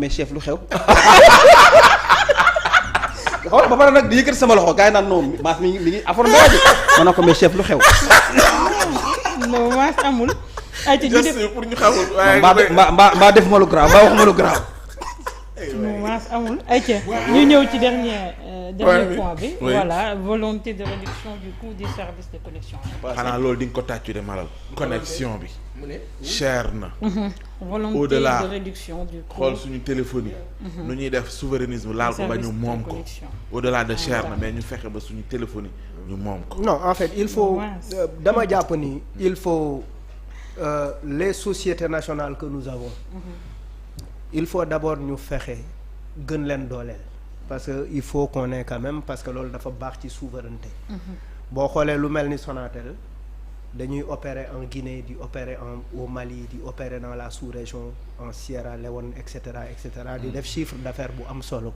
mais chef lu xew. xool ba pare nag di yëkkati sama loxo gars yi naan non maas mi ngi affaire mbéy mi ma ne ko mais chef lu xew. non maas amul. ay ci ñu def pour ñu xamul waaye mbaa def ma lu grave mbaa wax ma lu grave. non maas amul ay ca ñu ñëw ci dernier point bi. voilà volonté de réduction du coût des services de connexion. xanaa loolu di nga ko tàccu de malal connexion bi. cher na. volonté au-delà de réduction du coût. xool suñu téléphone yi. nu ñuy def souverainisme laal ko ba ñu moom ko. au-delà de cher na mais ñu fexe ba suñu téléphone yi ñu moom ko. non en fait il faut dama jàpp ni il faut les sociétés nationales que nous avons. il faut d'abord ñu fexe gën leen dooleel. parce que il faut qu'on ait quand même parce que loolu dafa baax ci souveraineté. boo xoolee lu mel ni Sonatel. dañuy opérer en Guinée di opérer au Mali di opérer dans la sous-région en Sierra Leone et cetera di def chiffre d'affaires bu am solo.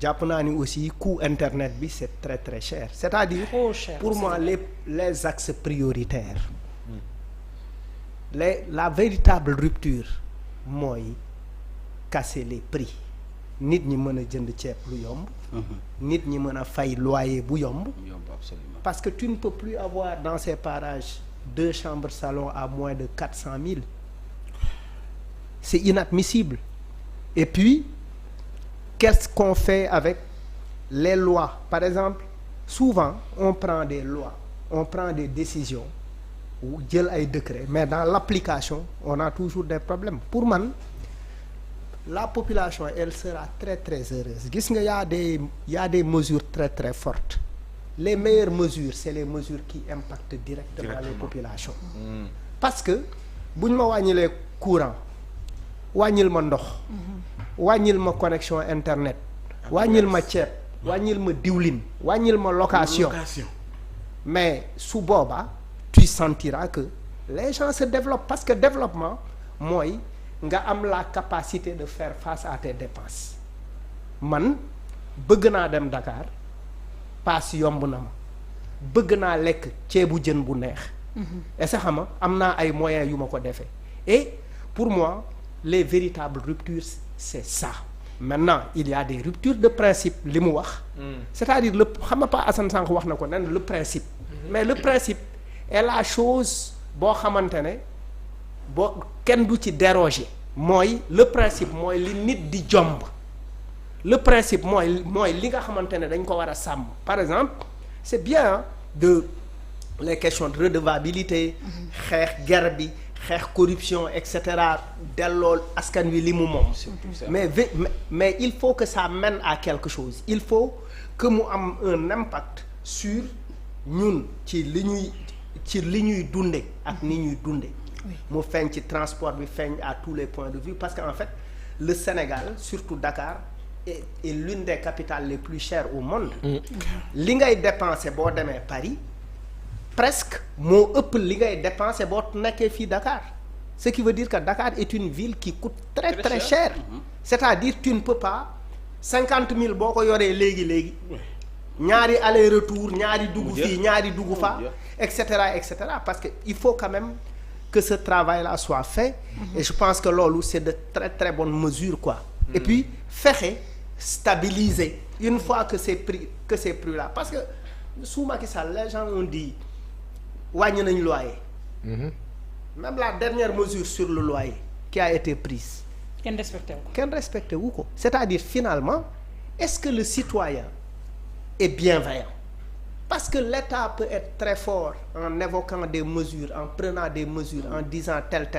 jàpp naa ni aussi coût internet bi c'est très très cher c'est-à-dire pour moi les axes prioritaires. la véritable rupture mooy casser les prix. nit ñi mën a jënd ceeb lu yomb. nit ñi mën a fay loyer bu yomb. Absolument. parce que tu ne peux plus avoir dans ces parages 2 chambres salon à moins de 400 000. C'est inadmissible. Et puis qu'est-ce qu'on fait avec les lois? Par exemple, souvent on prend des lois, on prend des décisions ou jël ay décrets, mais dans l'application on a toujours des problèmes. Pour man la population elle sera très très heureuse. Gis nga y a des mesures très très fortes. Les meilleures mesures c'est les mesures qui impactent directement les populations. Parce que buñ ma wàññilee courant wàññil ma ndox wàññil ma connexion internet wàññil ma ceeb wàññil ma diwlin wàññil ma location mais su boobaa tu sentiras que les gens se développent parce que développement mooy nga am la capacité de faire face à tes dépenses. Man bëgg naa dem Dakar paas yomb na ma bëgg naa lekk ceebu jën bu neex. est-ce que xam nga am naa ay moyens yu ma ko defee et pour moi les véritables ruptures c'est ça. Maintenant il y a des ruptures de principe li mu wax. c'est-à-dire le xam nga pas Assane Sànq wax na ko nen le principe. mais le principe est la chose boo xamante ne boo kenn du ci déroger. mooy le principe mooy li nit di jomb. le principe mooy li nga xamante ne dañ ko war a sàmm. par exemple c'est bien de les questions de redevabilité. xeex guerre bi xeex corruption et cetera delloo askan wi li mu moom. mais il faut que ça mène à quelque chose. il faut que mu am un impact sur ñun ci li ñuy dunde ak ni ñuy dunde mu feeñ ci transport bi feeñ à tous les points de vue parce que en fait le Sénégal surtout Dakar est l'une des capitales les plus chères au monde. li ngay dépenser boo demee Paris presque moo ëpp li ngay dépenser boo nekkee fii Dakar ce qui veut dire que Dakar est une ville qui coûte très très cher. c'est-à-dire tu ne peux pas 50 000 boo ko yoree léegi ñaari aller-retour ñaari dugg fii ñaari dugg fa et cetera parce que il faut quand même que ce travail-là soit fait. Et je pense que loolu c'est de très très bonnes mesures quoi. Et puis fexe stabiliser une fois que ces prix-là parce que sous Macky Sall les gens ont dit wàññi nañ loyer. Même la dernière mesure sur le loyer qui a été prise. kenn respecté wu ko. C'est-à-dire finalement est-ce que le citoyen est bienveillant? Parce que l'État peut être très fort en évoquant des mesures, en prenant des mesures, en disant tel.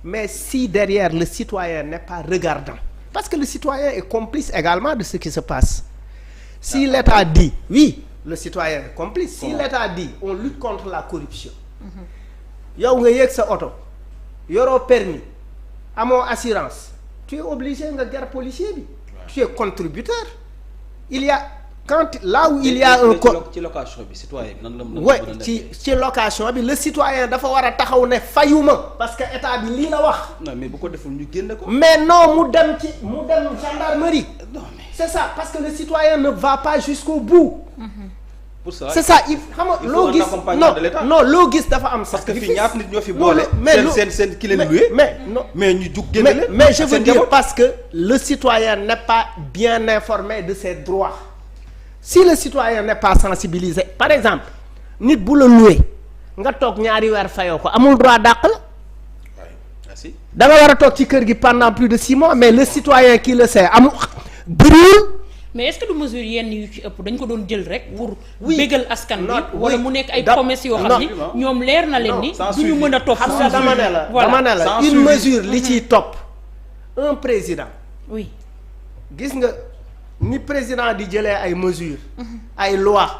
Mais si derrière le citoyen n'est pas regardant, parce que le citoyen est complice également de ce qui se passe. Si l'État dit, oui, le citoyen est complice. Si l'État dit, on lutte contre la corruption. yow nga yéeg sa oto yoroo permis amoo assurance tu es obligé nga gar policier bi. Tu es contributeur. Il y a là où il y a un ci location bi citoyen bi nan la ouais ci location bi le citoyen dafa war a taxaw ne fayuma parce que état bi lii la wax. non mais bu ko deful ñu génne ko. mais non mu dem gendarmerie. non mais c'est ça parce que le citoyen ne va pas jusqu'au bout. pour ça c'est ça il xam nga loo gis non loo gis dafa am parce que sacrifice. fii ñaata nit ñoo fi boole. seen ki leen loué. mais ñu jug génne leen. mais je veux dire parce que le citoyen n'est pas bien informé de ses droits. Si le citoyen n'est pas sensibilisé par exemple nit bu la loué nga toog ñaari weer fayoo ko amul droit dàq la. da nga war a toog ci kër gi pendant plus de 6 mois mais le citoyen qui le sait amul bëriwul. mais est-ce que du mesure yenn yu ci ëpp dañ ko doon jël rek pour bégal askan bi wala mu nekk ay promesses yoo xam ni ñoom leer na leen ni du ñu mën a topp xam nga dama ne la une mesure li ciy topp un président oui gis nga ni président di jëlee ay mesures ay lois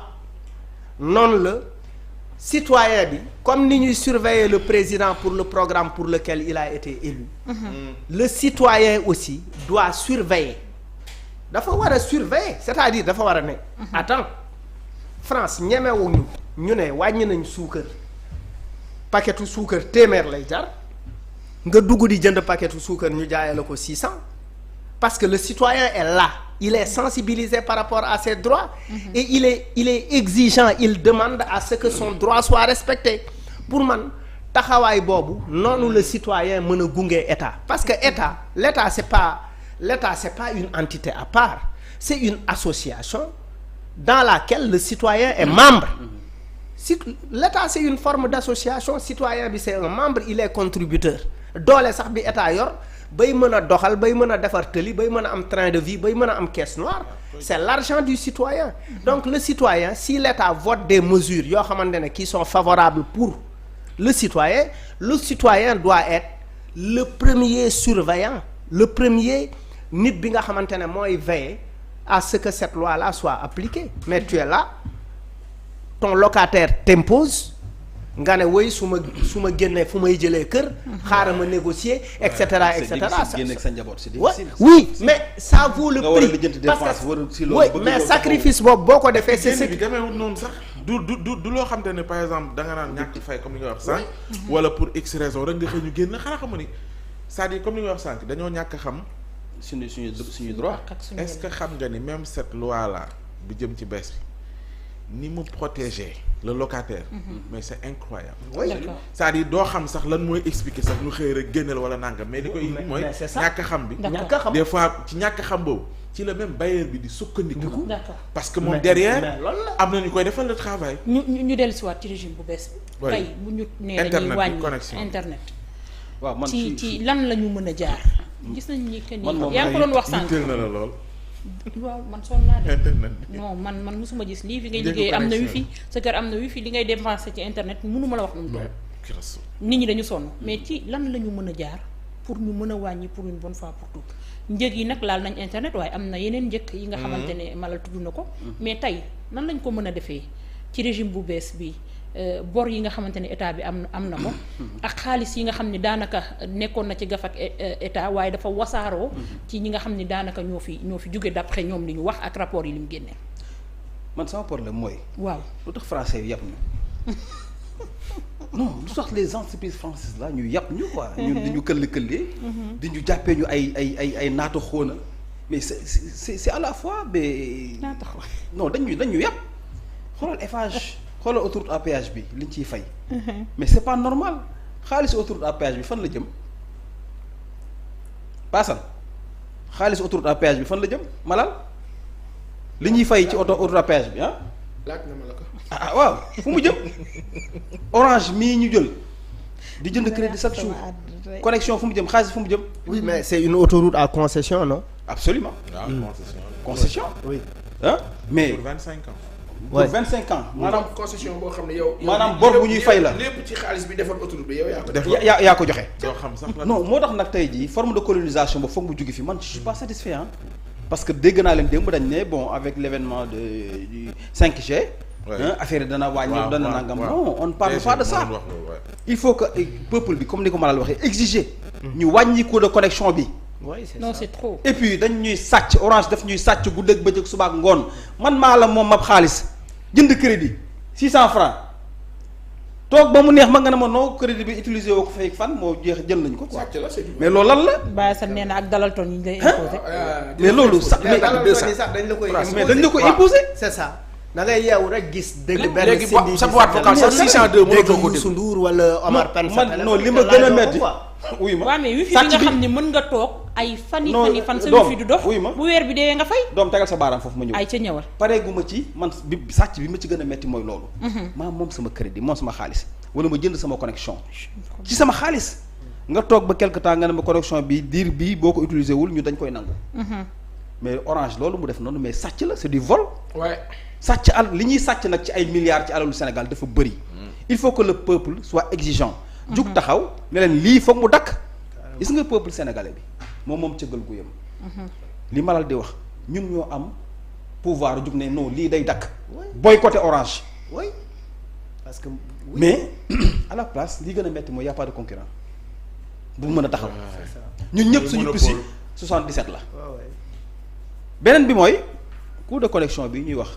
noonu la citoyen bi comme ni ñuy surveiller le président pour le programme pour lequel il a été élu le citoyen aussi doit surveiller dafa war a surveiller c'est-à-dire dafa war a ne attends France ñemewuñu ñu ne wàññi nañ suukar paquetu suukar téeméer lay jar nga dugg di jënd paquetu suukar ñu jaayee la ko 600 parce que le citoyen est là il est sensibilisé par rapport à ses droits et il est exigeant il demande à ce que son droit soit respecté pour man taxawaay boobu noonu le citoyen mën a gunge état parce que l'état c'est pas une entité à part c'est une association dans laquelle le citoyen est membre si l'état c'est une forme d'association citoyen bi c'est un membre il est contributeur doole sax bi état yor bay mën a doxal bay mën a defar tëli bay mën a am train de vie bay mën a am caisse noire c'est l'argent du citoyen donc le citoyen si l'état vote des mesures yoo xamante ne qui sont favorables pour le citoyen doit être le premier surveillant le premier nit bi nga xamante ne mooy veiller à ce que cette loi-là soit appliquée mais tu es là ton locataire t'impose nga ne woy su ma génnee fu may jëlee kër xaaral ma négocier et cetera et cetera oui mais ça vaut le prix parce que oui mais sacrifice boobu boo ko defee c'est ce bi demeewul noonu sax du loo xam te ne par exemple da nga naan ñàkk fay comme li nga wax sànq wala pour x raison rek nga xëy ñu génn xanaa xam ni c'est-à-dire comme li nga wax sànq dañoo ñàkk xam suñu droit est-ce que xam nga ni même cette loi là bi jëm ci bees bi ni mu protéger le locataire mais c'est incroyable c'est-à-dire doo xam sax lan mooy expliquer sax ñu xëy rek génneel wala nangam mais li koy indi mooy ñàkk xam bi des fois ci ñàkk xam boobu ci la même bailleur bi di sukkandiku parce que moom derrière am na ñu koy defal le travail ñu dellusiwaat ci régime bu bees bi tey bu ñu nee dañuy wàññi internet waaw man ci lan la ñu mën a jaar gis nañ ni que ni yaa ngi ko doon wax sànq na la lool waaw man sonn naa de non man mosuma gis lii fi ngay liggéey am na wifi sa kër am na wifi li ngay dépenser ci internet mënuma la wax nu mu toll nit ñi dañu sonn mais ci lan la ñu mën a jaar pour ñu mën a wàññi pour une bonne fois pour toutes njëg yi nag laal nañ internet waaye am na yeneen njëkk yi nga xamante ne Malal tudd na ko mais tey nan lañ ko mën a defee ci régime bu bees bi bor yi nga xamante ne état bi am na ko ak xaalis yi nga xam ne daanaka nekkoon na ci gaf ak état waaye dafa wasaaroo ci ñi nga xam ne daanaka ñoo fi jóge d'après ñoom li ñu wax ak rapport yi li mu génnee man sama problème mooy waaw lu tax français yu yàpp ñu non lu tax les entreprises françaises là ñu yàpp ñu quoi ñun di ñu këll-këllee di ñu jàppee ñu ay naata xóona mais c'est à la fois ba naata xóona non dañu yàpp xoolal Eiffage xoolal autoroute à péage bi liñ ciy fay mais c'est pas normal xaalis autoroute à péage bi fan la jëm paasan xaalis autoroute à péage bi fan la jëm Malal li ñuy fay ci autoroute à péage bi laaj na ma la ko waaw fu mu jëm Orange mii ñu jël di jënd crédit chaque jour connexion fu mu jëm xaalis fu mu jëm oui mais c'est une autoroute à concession non absolument concession oui mais pour 25 ans pour 25 ans maanaam concession boo xam ne yow maanaam bor bu ñuy fay la lépp ci xaalis bi defoon autoroute bi yow yaa ko def yaa ko joxe doo xam sax la non moo tax nag tey jii forme de colonisation ba foog mu jóge fi man je suis pas satisfait parce que dégg naa leen démb dañ ne bon avec l'événement du 5G affaire yi dana wàññi dana nangam non on ne parle pas de ça il faut que peuple bi comme ni ko Malal waxee exiger ñu wàññi coût de connexion bi non c'est trop et puis dañ ñuy sàcc Orange daf ñuy sàcc guddeeg bëccëg suba ak ngoon man maa la moom mab xaalis jënd crédit 600 francs toog ba mu neex ma nga ne ma non crédit bi utilisé woo ko fay fan moo jeex jël nañ ko quoi mais loolu lan la. Baye Assane nee na ak dalal toon yi ñu lay imposé. mais loolu sax mais dalal toon yi sax dañ la koy mais dañ la koy imposé. c'est ça da ngay yeewu rek gis. dégg benn léegi sa boîte vocale sax 602 mënatoo ko dégg. Ndour wala Omar Pène sa téléphone. non li ma gën a metti wuy ma waaw mais wifi bi nga xam ne mën nga toog ay fan sa wifi du dox. wuy ma bu weer bi deewee nga fay. doom tegal sa baaraam foofu ma ñëw. ay ca ñëwal. pareeguma ci man sàcc bi ma ci gën a metti mooy loolu. maa moom sama crédit moom sama xaalis wala ma jënd sama connexion ci sama xaalis nga toog ba quelque temps nga ne ma connexion bi diir bii boo ko utiliser wul ñu dañ koy nangu. mais Orange loolu mu def noonu mais sàcc la c'est du vol. ouais. sàcc li ñuy sàcc nag ci ay milliards ci alalu Sénégal dafa bëri. il faut que le peuple soit exigeant. jug taxaw ne leen lii foog mu dakk. gis nga peuple sénégalais bi moom cëggal gu yëm. li Malal di wax ñun ñoo am pouvoir jug ne non lii day dakk. boycotter Orange. oui parce que. mais à la place li gën a metti mooy y a pas de concurrent bu mën a taxaw. ñun ñëpp suñu puce 77 la. beneen bi mooy coût de connexion bi ñuy wax.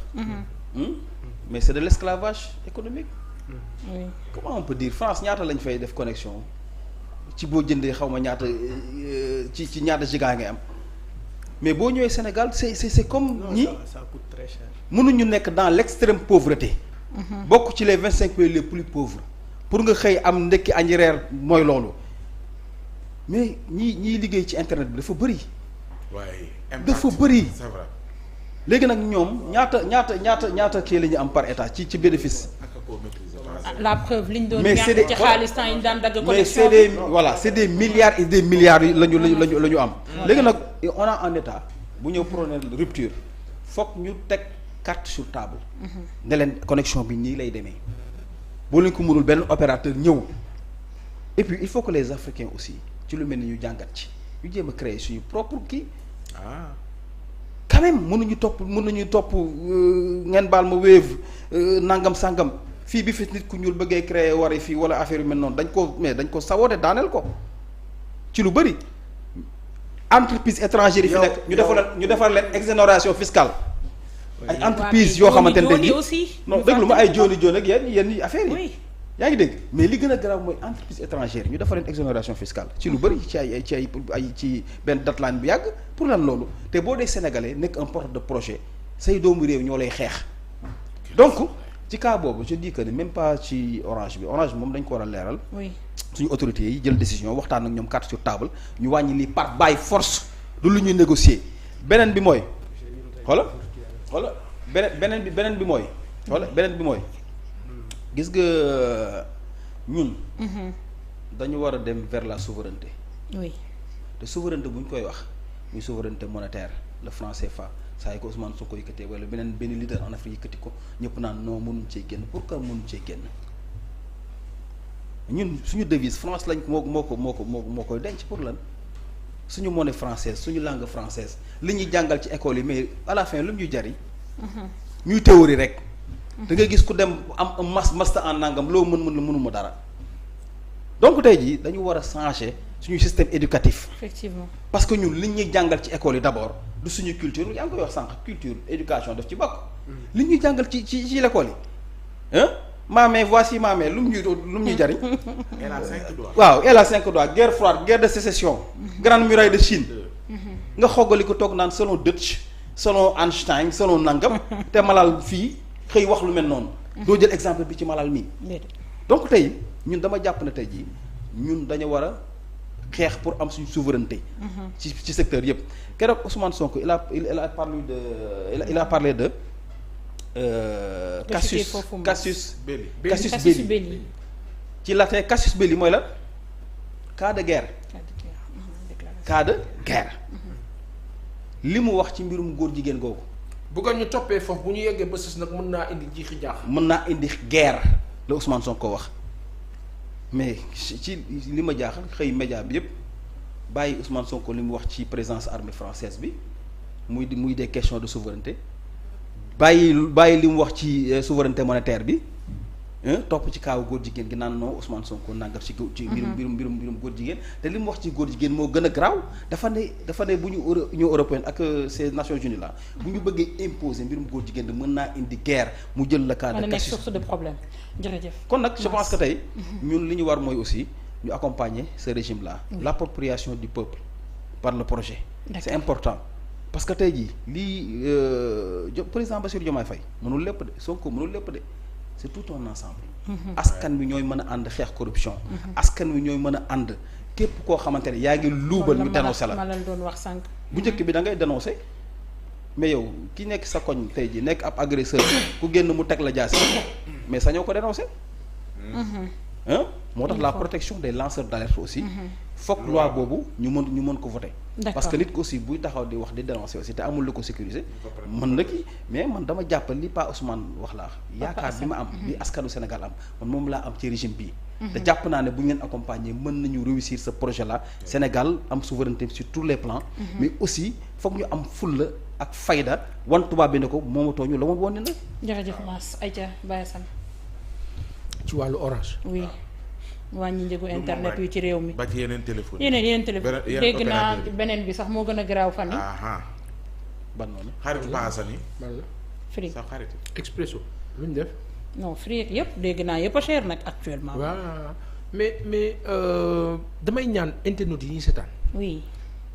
mais c'est de l'esclavage économique. oui comment on peut dire France ñaata lañ fay def connexion ci boo jëndee xaw ma ñaata ci ñaata giga ngay am mais boo ñëwee Sénégal c'est comme ñi ça coûte très cher. mënuñu nekk dans l'extrême pauvreté. bokk ci les 25 pays les plus pauvres pour nga xëy am ndekki añ reer mooy loolu mais ñiy liggéey ci internet bi dafa bëri. waaye dafa bëri. c'est vrai. léegi nag ñoom ñaata kii la ñu am par état ci bénéfice. la preuve liñ doon mais c'est des ñàkk ci xaalis temps yi ñu daan dagg mais c'est des voilà c'est des milliards et des milliards yi la ñu am. léegi nag on a un état bu ñëw prôner rupture foog ñu teg carte sur table. ne leen connexion bi nii lay demee boo leen ko mënul benn opérateur ñëw et puis il faut que les Africains aussi ci lu mel ni ñu jàngat ci ñu jéem a créer suñu propre kii. quand même mënuñu topp ngeen baal ma Wave nangam sangam fii bi fi nit ku ñuul bëggee créer wari fii wala affaire yu mel noonu dañ ko saboote daaneel ko ci lu bëri entreprise étrangère yi fi nekk ñu defal leen exonération fiscale ay entreprise yoo xamante ne nii non déglu ma ay jooni ak yenn affaire yi yaa ngi dégg mais li gën a garaaw mooy entreprise étrangère ñu defal leen exonération fiscale ci lu bëri ci benn deadline bu yàgg pour lan loolu te boo dee sénégalais nekk un porteur de projet say doomu réew ñoo lay xeex donc ci cas boobu je dis que ne même pas ci Orange bi moom dañ ko war a leeral suñu autorités yi jël décision waxtaan ak ñoom carte sur table ñu wàññi lii par by force du lu ñuy négocier beneen bi mooy xoola beneen bi mooy gis nga ñun dañu war a dem vers la souveraineté. oui te souveraineté bu ñu koy wax muy souveraineté monétaire le franc CFA saa yi ko Ousmane Sonko yëkkatee wala benn leader en Afrique yëkkati ko ñëpp naan non mënuñ cee génn pourquoi mënuñ cee génn ñun suñu devise France lañ moo koy denc pour lan suñu monnaie française suñu langue française li ñuy jàngal ci école yi mais à la fin lu ñuy jariñ ñuy théorie rek da ngay gis ku dem am master en nangam loo mënuma dara donc tey jii dañu war a changer suñu système éducatif. effectivement parce que ñun li ñuy jàngal ci école yi d'abord du suñu culture yaa ngi koy wax sànq culture éducation daf ci bokk. li ñuy jàngal ci l'école yi maamee voici maamee lu mu ñuy jariñ. elle a 5 doigts. waaw elle a 5 doigts guerre froide guerre de sécession. grande muraille de Chine. nga xoggali ko toog naan selon Deutsch selon Einstein selon nangam te Malal fii xëy wax lu mel noonu. doo jël exemple bi ci Malal mii. donc tey ñun dama jàpp ne tey jii ñun dañu war a xeex pour am suñu souveraineté. ci secteur yëpp keroog Ousmane Sonko il a parlé de. Cassius Belli ci latin Cassius Belli mooy la cas de guerre. cas de guerre. li mu wax ci mbirum góor jigéen googu. bu ko ñu toppee foofu bu ñu yeggee ba sës nag mën naa indi jiixi jaax. mën naa indi guerre la Ousmane Sonko wax mais ci li ma jaaxal xëy média bi yëpp bàyyi Ousmane Sonko li mu wax ci présence armée française bi muy des questions de souveraineté bàyyi li mu wax ci souveraineté monétaire bi topp ci kaawu góor jigéen gi naan non Ousmane Sonko nangam ci mbirum góor jigéen te li mu wax ci góor jigéen moo gën a garaaw dafa ne bu ñu Union européenne ak ces Nations Unies là bu ñu bëggee imposer mbirum góor jigéen mën naa indi guerre mu jël le cas de Cassius source de problème jërëjëf. kon nag je pense que tey ñun li ñu war mooy aussi ñu accompagner ce régime là l'appropriation du peuple par le projet. C'est important parce que tey jii lii président Bassirou Diomaye Faye mënul lépp de Sonko mënul lépp de c'est tout un ensemble. askan wi ñooy mën a ànd xeex corruption. askan wi ñooy mën a ànd képp koo xamante ne yaa ngi luubal ñu dénoncé la. ma la doon wax sànq. bu njëkk bi da ngay dénoncé mais yow ki nekk sa koñ tey jii nekk ab agresseur ku génn mu teg la jaasi mais sañoo ko dénoncé. moo tax la protection des lanceurs d'alerte aussi. foog loi boobu ñu mën ko voter. parce que nit ko aussi buy taxaw di wax di dénoncer aussi te amul lu ko sécuriser. mën na kii mais man dama jàpp li Pa Ousmane wax laa yaakaar bi ma am. li askanu Sénégal am man moom laa am ci régime bii. te jàpp naa ne bu ñu leen accompagner mën nañu réussir ce projet là. Sénégal am souveraineté sur tous les plans. mais aussi foog ñu am fulla ak fayda wan tubaab bi ne ko moomatoo ñu la moom woon ne la. jërëjëf Mass Aïcha Baye Sam. ci wàllu Orange. oui. wàññi njëgu internet yu ci réew mi. ba ci yeneen téléphone yeneen téléphone dégg naa beneen bi sax moo gën a garaaw fan yi. ban noonu. xaritu Paasan yi. ban la. Free sa xarit. Expresso lu ñu def. non Free ak yëpp dégg naa yëpp a cher nag actuellement. waaw mais damay ñaan internet yi ñuy seetaan. oui.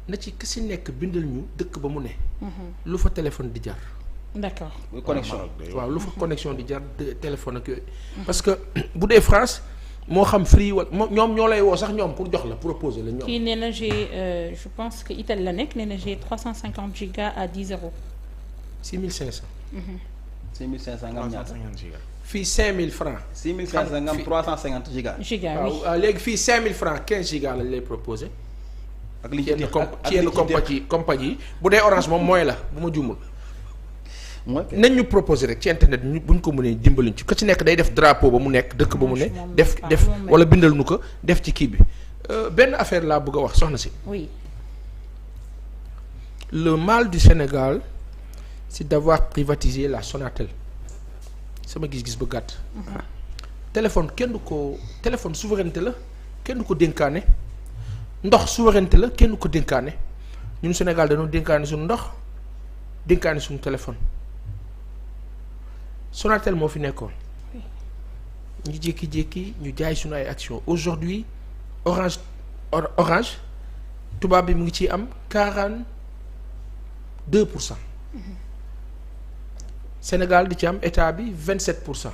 na ci ki si nekk bindal ñu dëkk ba mu ne. lu fa téléphone di jar. d'accord. connexion waaw lu fa connexion di jar téléphone ak yooyu. parce que bu dee France. moo xam Free wala ñoom ñoo lay woo sax ñoom pour jox la proposer la ñoom. kii nee na j'ai je pense que Italie la nekk nee na j'ai 350 gigas à 10 euros. 6500. 6500 nga am ñaata. fii 5000 francs. 6500 nga am 350 gigas. gigas oui waaw léegi fii 5000 francs 15 gigas lañ lay proposer. ak li ci yenn compagnie yi bu dee Orange moom mooy la bu ma juumul. nañ ñu proposer rek ci internet ñu buñ ko mënee dimbaliñ ci ku ci nekk day def drapeau ba mu nekk dëkk ba mu ne def wala bindal nu ko def ci kii bi benn affaire laa bëgg a wax soxna si. oui. le mal du Sénégal c'est d'avoir privatisé la Sonatel sama gis-gis ba gàtt. téléphone souveraineté la kenn du ko dénkaane ndox souveraineté la kenn du ko dénkaane ñun Sénégal dañoo dénkaane suñu ndox dénkaane suñu téléphone. Sonatel moo fi nekkoon ñu jékki-jékki ñu jaay suñu ay actions aujourd'hui Orange tubaab bi mu ngi ciy am 42%. Sénégal di ci am état bi 27%.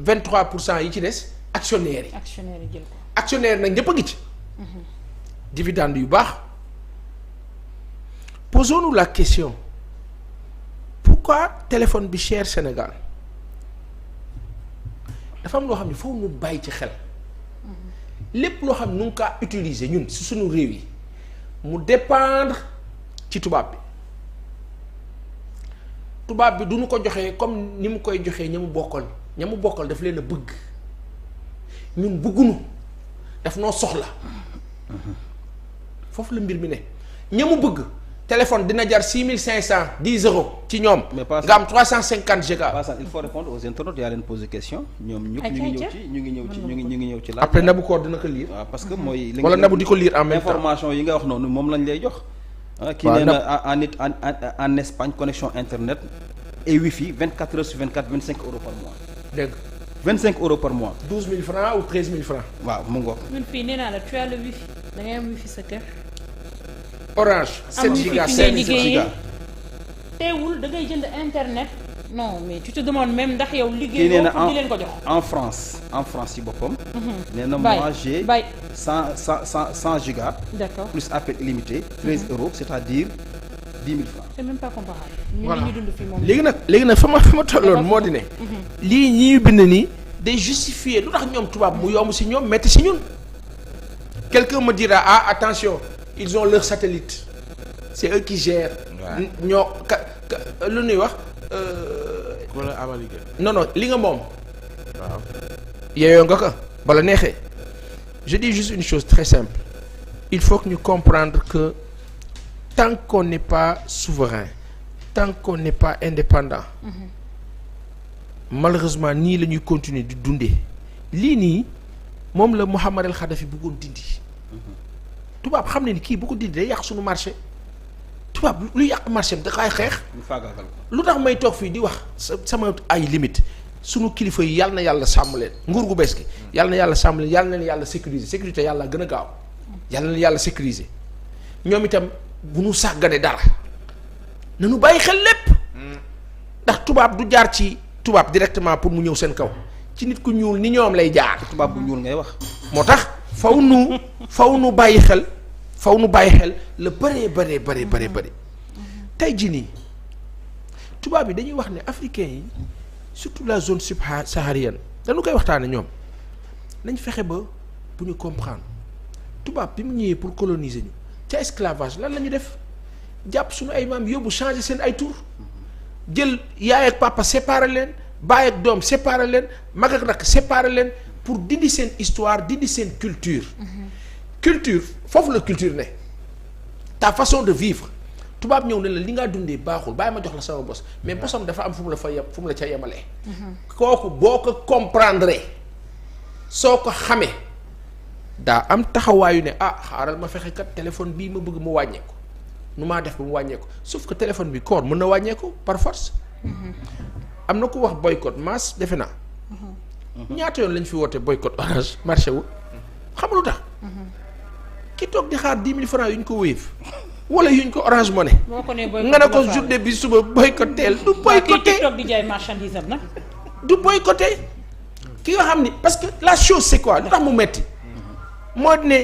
23% yi ci des actionnaires yi. actionnaire yi jël ko. actionnaire nag ñëpp a ngi ci. dividende yu baax. posons-nous la question. pourquoi téléphone bi cher Sénégal dafa am loo xam ne foofu ñu bàyyi ci xel lépp loo xam ne nu ngi kaa utiliser ñun si suñu réew yi mu dépendre ci tubaab bi du ñu ko joxee comme ni mu koy joxee ña mu bokkal daf leen a bëgg ñun bëggunu daf noo soxla foofu la mbir mi ne ña mu bëgg. téléphone dina jar 6500 10 euros ci ñoom. nga am 350 gigas. il faut répondre aux internautes yaa leen poser question. ñoom ñëpp ñu ngi ñëw ci. après Nabou Cor dina ko lire. waaw parce que mooy. wala Nabou di ko lire en même temps information yi nga wax noonu moom lañ lay jox. kii nee na en Espagne connexion internet et wifi 24 heures sur 24 25 euros par mois. dégg 25 euros par mois. 12000 francs ou 13000 francs. waaw mu ngoog. ñun fii nee naa la tu as le wifi da ngay am wifi sa kër. Orange 7 gigas 5 gigas teewul da ngay jënd internet non mais tu te demandes même ndax yow liggéey boo di leen ko jox en France ci boppam nee na moi j'ai 100 gigas d'accord plus appel illimité 13 euros c'est-à-dire 10 000 francs c'est même pas comparable ñu ngi dund fii moom léegi nag fa ma tolloon moo di ne lii ñi ñu bind nii day justifier lu tax ñoom tubaab mu yomb si ñoom metti si ñun quelqu'un me dira attention ils ont leur satellite c'est eux qui gèrent. ñoo lu ñuy wax. non li nga moom. waaw. yeeyoo nga ko bala neexee. je dis juste une chose très simple il faut que ñu comprendre que tant qu'on n'est pas souverain tant qu'on n'est pas indépendant. malheureusement nii la ñuy continuer di dundee lii nii moom la Mouammar El Kadhafi bëggoon dindi. tubaab xam ne ni kii bu ko dindi day yàq suñu marché tubaab lu yàq marché bi da koy xeex. lu tax may toog fii di wax sama ay limite sunu kilifa yi yàlla na yàlla sàmm leen nguur gu bees gi yàlla na yàlla sàmm leen yàlla na leen yàlla sécuriser sécurité yàlla gën a gaaw yàlla na yàlla sécuriser ñoom itam bu ñu sàggane dara nañu bàyyi xel lépp ndax tubaab du jaar ci tubaab directement pour mu ñëw seen kaw ci nit ku ñuul ni ñoom lay jaar. tubaab bu ñuul ngay wax. moo tax faw nu bàyyi xel la bëri tey jii nii tubaab yi dañuy wax ne africains yi surtout la zone subsaharienne dañu koy waxtaane ñoom nañ fexe ba bu ñu comprendre tubaab bi mu ñëwee pour coloniser ñu ca esclavage lan la ñu def jàpp suñu ay maam yóbbu changer seen ay tur jël yaay ak papa séparer leen baay ak doom séparer leen mag ak rakk séparer leen pour dindi seen histoire dindi seen culture. culture foofu la culture ne ta façon de vivre tubaab ñëw ne la li ngaa dundee baaxul bàyyi ma jox la sama bos mais bosam dafa am fu mu la fa yem fu mu la ca yemalee. kooku boo ko comprendre soo ko xamee daa am taxawaayu ne xaaral ma fexe kat téléphone bii ma bëgg mu wàññeeku nu maa def ba mu wàññeeku sauf que téléphone bi koor mën na wàññeeku par force. am na ku wax boycott masse defe naa. ñaata yoon lañ fi woote boycott Orange marché wu xam lu tax. ki toog di xaar 10 000 francs yu ñu ko wéef wala yu ñu ko Orange Money. nga ne ko journée bi suba boycotteel du boycotté toog di jaay marchandise am nag. du boycotté ki nga xam ni parce que la chose c'est quoi lu tax mu metti moo di ne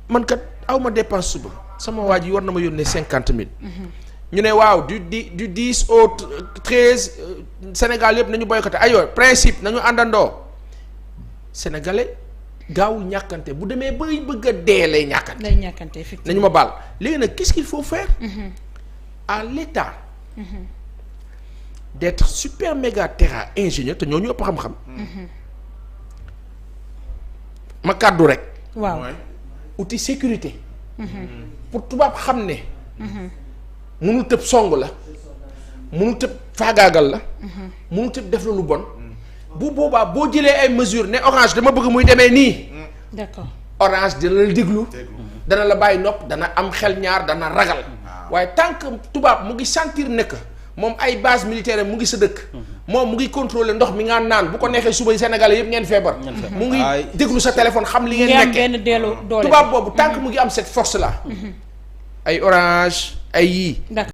man kat aw ma dépense suba sama waa ji war na ma yónnee 50 000. ñu ne waaw du 10 au 13 Sénégal yëpp nañu boycotté aywa principe nañu àndandoo sénégalais gaawul ñàkkante bu demee bay bëgg a dee lay ñàkkante. Effectivement nañu ma baal léegi nag qu'est-ce qu'il faut faire à l'État d'être super méga terra ingénieur te ñooñu ëpp xam-xam. ma kàddu rek. waaw outil sécurité. pour tubaab xam ne. mënul tëb song la mënul tëb faagaagal la mënul tëb def la lu bon bu boobaa boo jëlee ay mesures ne Orange dama bëgg muy demee nii. d'accord Orange dina la déglu dana la bàyyi nopp dana am xel ñaar dana ragal waaye tant que tubaab mu ngi sentir ne que moom ay base militaire mu ngi sa dëkk moom mu ngi contrôler ndox mi nga naan bu ko neexee suba Sénégalais yëpp ngeen feebar mu ngi déglu sa téléphone xam li ngeen nekkee tubaab boobu tant que mu ngi am cette force là ay Orange ay yii